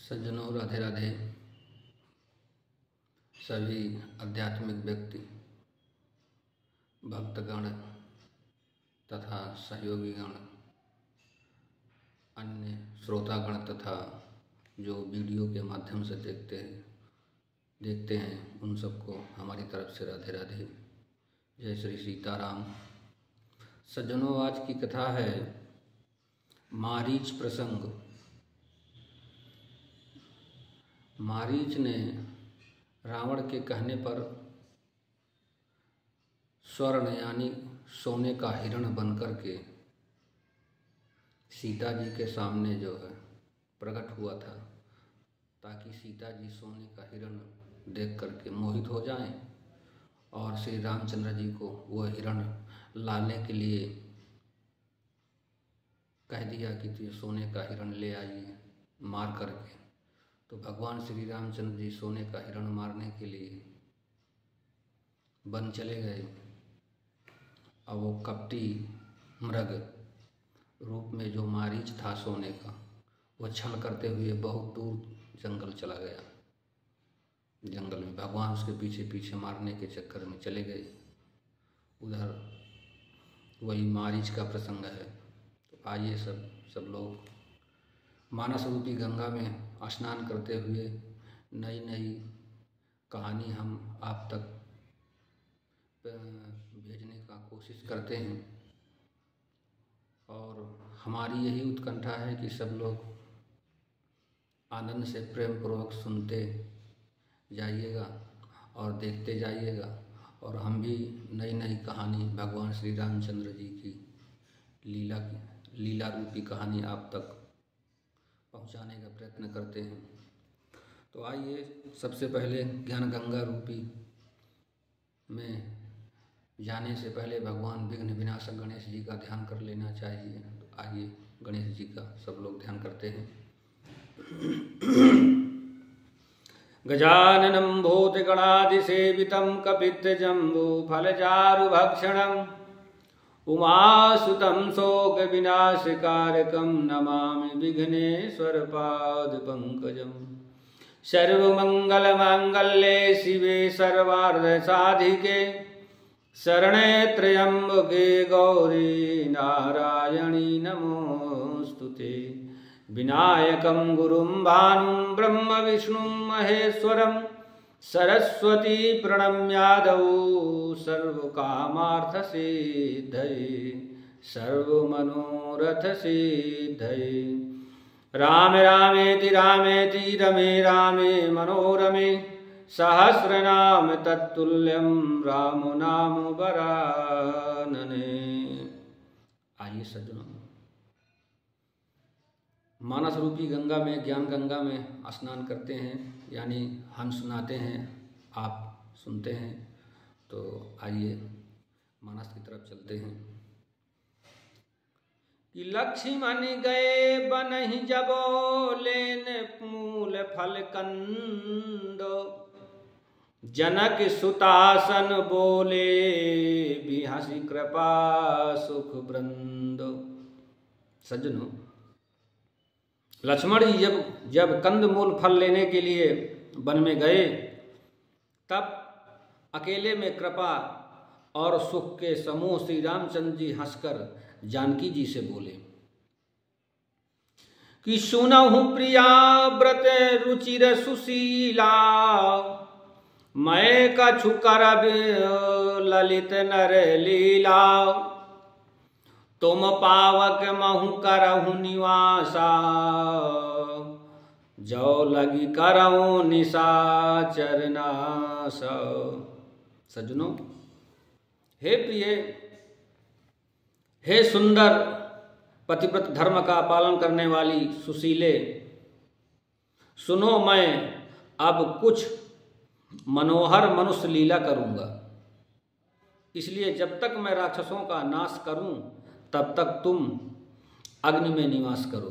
सज्जनों, राधे राधे। सभी आध्यात्मिक व्यक्ति, भक्तगण तथा सहयोगीगण, अन्य श्रोतागण तथा जो वीडियो के माध्यम से देखते हैं उन सबको हमारी तरफ से राधे राधे। जय श्री सीताराम। सज्जनों, आज की कथा है मारीच प्रसंग। मारीच ने रावण के कहने पर स्वर्ण यानी सोने का हिरण बनकर के सीता जी के सामने जो है प्रकट हुआ था, ताकि सीता जी सोने का हिरण देख करके मोहित हो जाएं और श्री रामचंद्र जी को वह हिरण लाने के लिए कह दिया कि तू सोने का हिरण ले आइए मार करके। तो भगवान श्री रामचंद्र जी सोने का हिरण मारने के लिए वन चले गए। अब वो कपटी मृग रूप में जो मारीच था सोने का, वह छल करते हुए बहुत दूर जंगल चला गया। जंगल में भगवान उसके पीछे पीछे मारने के चक्कर में चले गए। उधर वही मारीच का प्रसंग है। तो आइए सब लोग मानस रूपी गंगा में स्नान करते हुए नई नई कहानी हम आप तक भेजने का कोशिश करते हैं। और हमारी यही उत्कंठा है कि सब लोग आनंद से प्रेम पूर्वक सुनते जाइएगा और देखते जाइएगा, और हम भी नई नई कहानी भगवान श्री रामचंद्र जी की लीला रूपी कहानी आप तक पहुंचाने का प्रयत्न करते हैं। तो आइए सबसे पहले ज्ञान गंगा रूपी में जाने से पहले भगवान विघ्न विनाशक गणेश जी का ध्यान कर लेना चाहिए। तो आइए गणेश जी का सब लोग ध्यान करते हैं। गजाननं भूतगणाधिसेवितं कपित्थजम्बूफलचारुभक्षणम् उमासुतं शोकविनाशकारकं नमामि विघ्नेश्वरपादपङ्कजम्। सर्वमङ्गलमाङ्गल्ये शिवे सर्वार्थसाधिके शरणे त्र्यम्बके गौरी नारायणी नमोऽस्तुते। विनायकं गुरुं भानुं ब्रह्म विष्णुं महेश्वरं सरस्वती प्रणम्यादौ सर्वकामार्थसिद्धये सर्वमनोरथसिद्धये। राम रामेति रामेति रमे रामे मनोरमे सहस्रनाम तत्तुल्यं राम नाम वरानने। आइए सज्जनों, मानस रूपी गंगा में, ज्ञान गंगा में स्नान करते हैं, यानी हम सुनाते हैं, आप सुनते हैं। तो आइए मानस की तरफ चलते हैं। कि लक्ष्मण गए बनहि जबो लेन मूल फल कंदो, जनक सुतासन बोले बिहसी कृपा सुख वृंदो। सज्जनों, लक्ष्मण जी जब कंदमूल फल लेने के लिए वन में गए, तब अकेले में कृपा और सुख के समूह श्री रामचंद्र जी हंसकर जानकी जी से बोले कि सुनहु प्रिया व्रत रुचिर सुशीला, मैं कछु करब ललित नर लीला। तुम पावक महु करहु निवासा, जो लगी करहु निशाचर नाश। सज्जनों, हे प्रिय, हे सुंदर पतिव्रत धर्म का पालन करने वाली सुशीले, सुनो, मैं अब कुछ मनोहर मनुष्य लीला करूंगा। इसलिए जब तक मैं राक्षसों का नाश करूं तब तक तुम अग्नि में निवास करो।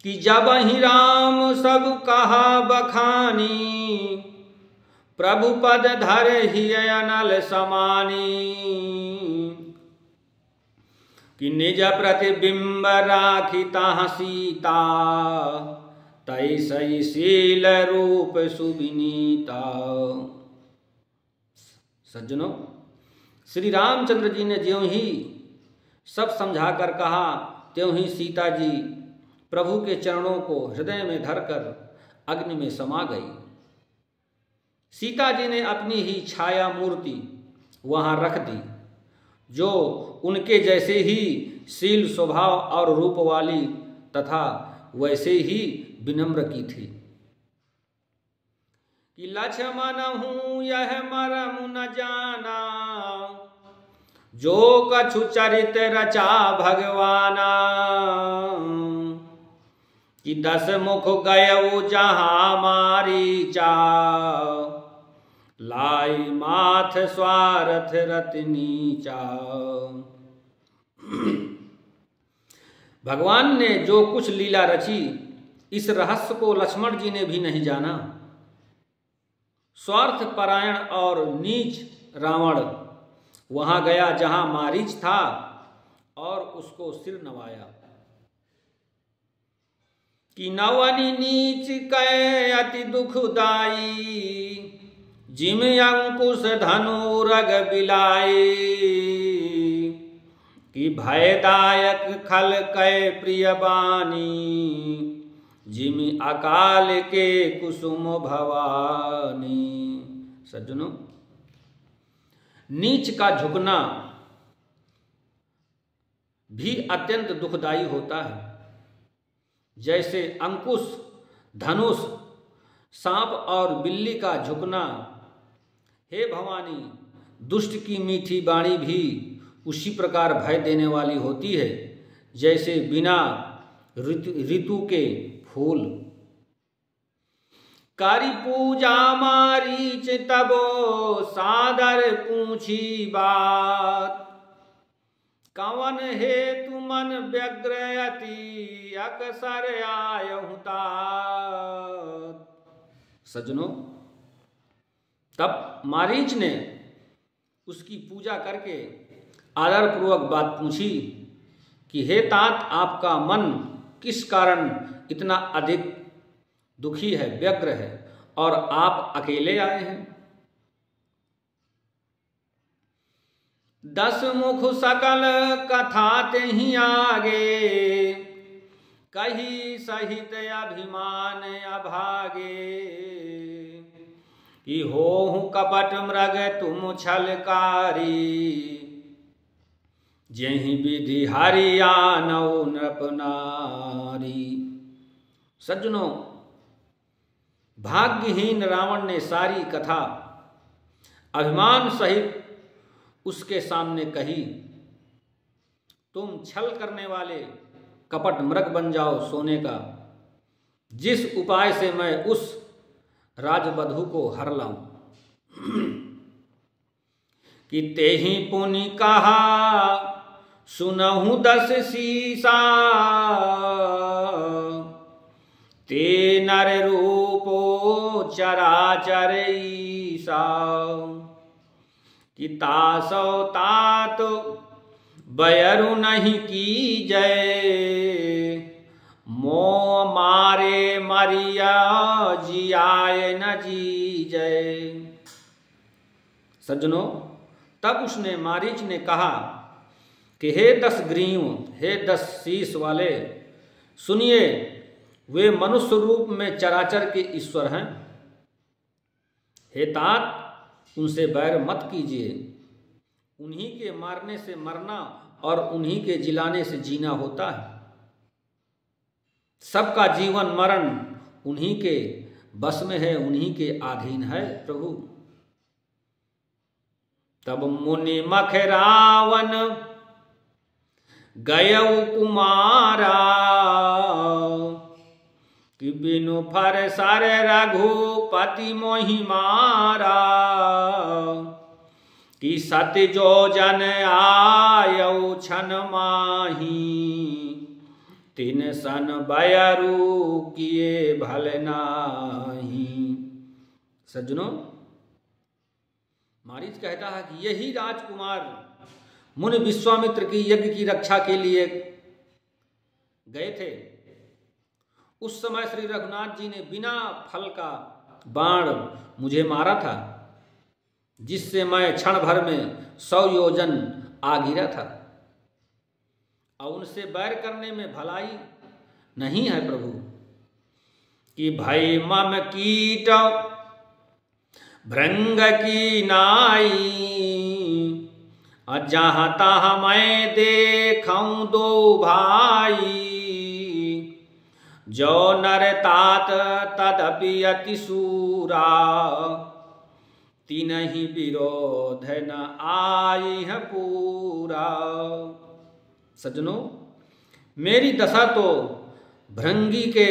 कि जब ही राम सब कहा बखानी, प्रभु पद धर ही अनल समानी। कि निज प्रतिबिंब राखिता सीता, तैसई शील रूप सुविनीता। सज्जनों, श्री रामचंद्र जी ने ज्यों ही सब समझाकर कहा, त्यों ही सीता जी प्रभु के चरणों को हृदय में धरकर अग्नि में समा गई। सीता जी ने अपनी ही छाया मूर्ति वहां रख दी, जो उनके जैसे ही शील स्वभाव और रूप वाली तथा वैसे ही विनम्र की थी। कि लक्ष्मण हूँ यह मरम न जाना, जो कछु चरित रचा भगवाना। कि 10 मुख गयऊ जहाँ मारीचा, लाई माथ स्वार्थ रतनीचा। भगवान ने जो कुछ लीला रची, इस रहस्य को लक्ष्मण जी ने भी नहीं जाना। स्वार्थ परायण और नीच रावण वहां गया जहां मारीच था और उसको सिर नवाया। कि नवनि नीच कै अति दुखदाई, जिम अंकुश धनु रग बिलाई। कि भयदायक खल कै प्रिय बानी, जिम अकाल के कुसुम भवानी। सज्जनों, नीच का झुकना भी अत्यंत दुखदाई होता है। जैसे अंकुश, धनुष, सांप और बिल्ली का झुकना, हे भवानी, दुष्ट की मीठी वाणी भी उसी प्रकार भय देने वाली होती है, जैसे बिना ऋतु के फूल। कारी पूजा मारीच तबो सादर पूछी बात, कवन हेतु मन व्यग्रयति अकसर आयहु तात। सज्जनों, तब मारीच ने उसकी पूजा करके आदर पूर्वक बात पूछी कि हे तात, आपका मन किस कारण इतना अधिक दुखी है, व्यग्र है, और आप अकेले आए हैं। 10 मुख सकल कथा तेहि आगे, कही सहित अभिमान अभागे। कि होहु कपट मृग तुम छलकारी, जेहि विधि हरियानौ नृप नारी। सज्जनों, भाग्यहीन रावण ने सारी कथा अभिमान सहित उसके सामने कही। तुम छल करने वाले कपट मृग बन जाओ सोने का, जिस उपाय से मैं उस राजवधू को हर लाऊं। कि तेहि पुनि कहा सुनहु 10 सीसा, ते नर रूपो चराचर ईसा। कि तासो तात बयरु नहीं की जय, मोह मारे मरिया जियाए न जी जय। सज्जनों, तब उसने मारीच ने कहा कि हे 10 ग्रीव, हे 10 शीश वाले, सुनिए, वे मनुष्य रूप में चराचर के ईश्वर हैं। हे तात, उनसे बैर मत कीजिए। उन्हीं के मारने से मरना और उन्हीं के जिलाने से जीना होता है। सबका जीवन मरण उन्हीं के बस में है, उन्हीं के अधीन है प्रभु। तब मुनि मख रावण गयऊ कुमारा, कि बिनु फर सर रघुपति मोहि मारा। कि सत्य जो जन आयऊ छन माही, तिन सन बयरु किए भल नाही। सज्जनों, मारीच कहता है कि यही राजकुमार मुनि विश्वामित्र की यज्ञ की रक्षा के लिए गए थे। उस समय श्री रघुनाथ जी ने बिना फल का बाण मुझे मारा था, जिससे मैं क्षण भर में 100 योजन आ गिरा था। और उनसे बैर करने में भलाई नहीं है प्रभु। कि भय मम कीट भृंग की नाई, जहाँ तहाँ मैं देखूं दो भाई। जो नर तात तदपि अति सूरा, तिनहि विरोध न आई है पूरा। सज्जनों, मेरी दशा तो भृंगी के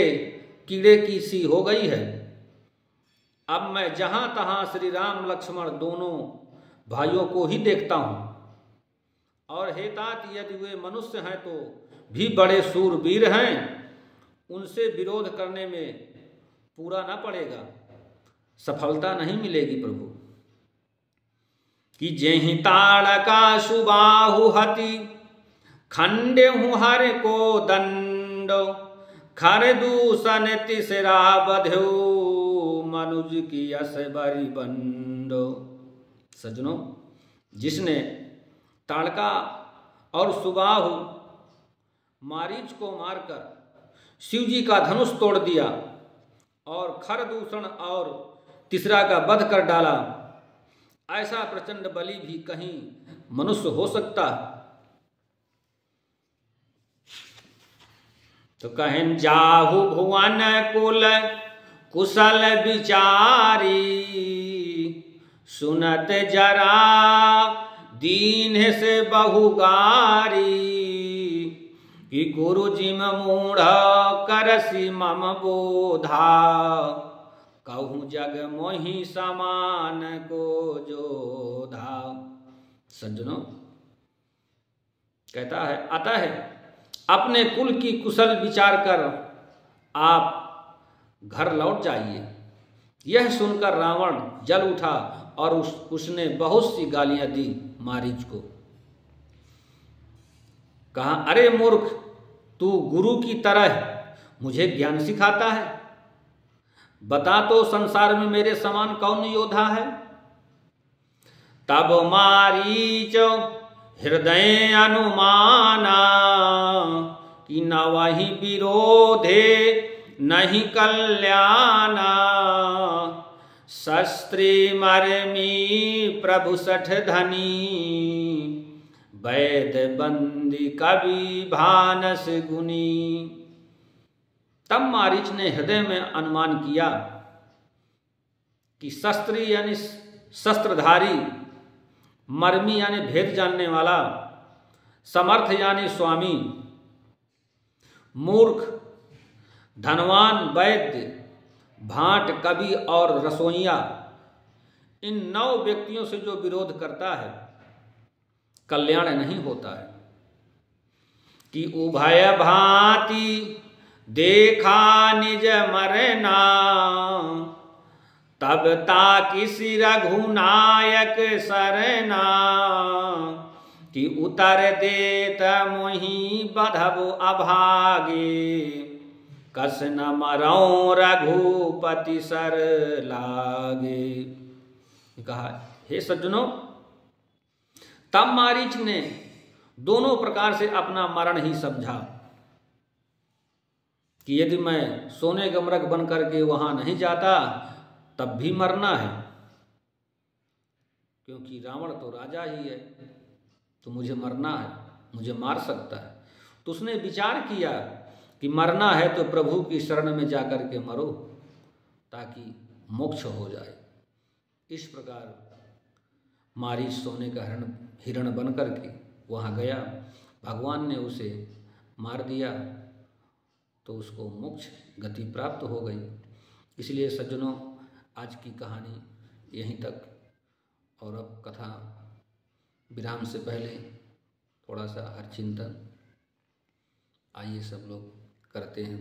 कीड़े की सी हो गई है। अब मैं जहां तहां श्री राम लक्ष्मण दोनों भाइयों को ही देखता हूं। और हे तात, यदि वे मनुष्य हैं तो भी बड़े सूरवीर हैं, उनसे विरोध करने में पूरा न पड़ेगा, सफलता नहीं मिलेगी प्रभु। कि जेहि ताड़का सुबाहु हति, खंडे हूँ हर को दंड। खर दूषण तिसरा बध्यो, मनुज की यस बरि बंडो। सज्जनों, जिसने ताड़का और सुबाहु मारीच को मारकर शिव जी का धनुष तोड़ दिया और खरदूषण और तीसरा का वध कर डाला, ऐसा प्रचंड बलि भी कहीं मनुष्य हो सकता? तो कहें जाहु भुवन कुल कुशल विचारी, सुनत जरा दीन से बहुगारी। कि गुरु जिम मूढ़ करसी मम बोधा, कहूँ जग मोहि समान को जोधा। सज्जनों, कहता है, अतः अपने कुल की कुशल विचार कर आप घर लौट जाइए। यह सुनकर रावण जल उठा और उसने बहुत सी गालियां दी मारीच को। कहा, अरे मूर्ख, तू गुरु की तरह मुझे ज्ञान सिखाता है। बता तो संसार में मेरे समान कौन योद्धा है? तब मारीच हृदय अनुमाना, कि न वही विरोधे नहीं कल्याणा। शस्त्री मरमी प्रभु सठ धनी, वैद बंदी कवि भानस गुनी। तब मारीच ने हृदय में अनुमान किया कि शस्त्री यानी शस्त्रधारी, मर्मी यानी भेद जानने वाला, समर्थ यानी स्वामी, मूर्ख, धनवान, वैद्य, भाट, कवि और रसोइया, इन 9 व्यक्तियों से जो विरोध करता है, कल्याण नहीं होता है। कि उभय भांति देखा निज मरना, तब ताकि रघुनायक सरना। कि उतर देत मोहि बधब अभागे, कस न मरऊं रघुपति सर लागे। कहा, हे सज्जनों, तब मारीच ने दोनों प्रकार से अपना मरण ही समझा कि यदि मैं सोने का मृग बन करके वहां नहीं जाता तब भी मरना है, क्योंकि रावण तो राजा ही है, तो मुझे मरना है, मुझे मार सकता है। तो उसने विचार किया कि मरना है तो प्रभु की शरण में जाकर के मरो, ताकि मोक्ष हो जाए। इस प्रकार मारीच सोने का हिरण बन करके वहाँ गया। भगवान ने उसे मार दिया तो उसको मोक्ष गति प्राप्त हो गई। इसलिए सज्जनों, आज की कहानी यहीं तक। और अब कथा विराम से पहले थोड़ा सा हर चिंतन आइए सब लोग करते हैं।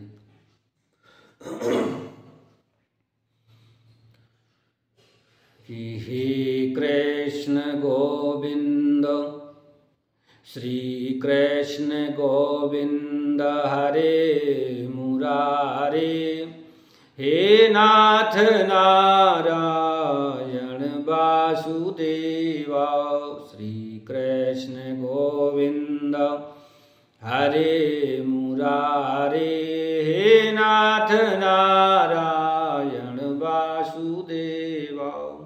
कि हे कृष्ण गोविंद श्री कृष्ण गोविंद हरे मुरारे, हे नाथ नारायण वासुदेवा। श्री कृष्ण गोविंद हरे मुरारे, हे नाथ नारायण वासुदेवा।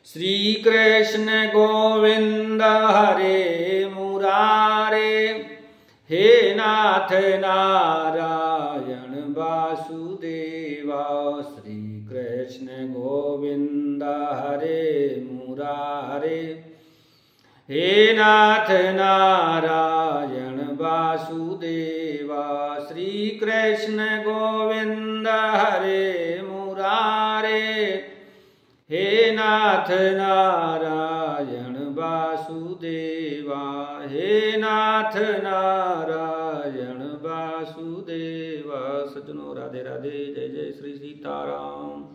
श्री कृष्ण गोविंद हरे मुरारे, हे नाथ नारायण वासुदेवा। श्री कृष्ण गोविंद हरे मुरारे, हे नाथ नारायण वासुदेवा। श्री कृष्ण गोविंद हरे मुरारे, हे नाथ नारायण वासुदेवा। हे नाथ नारायण वासुदेवा। सज्जनों राधे राधे, जय जय श्री सीताराम।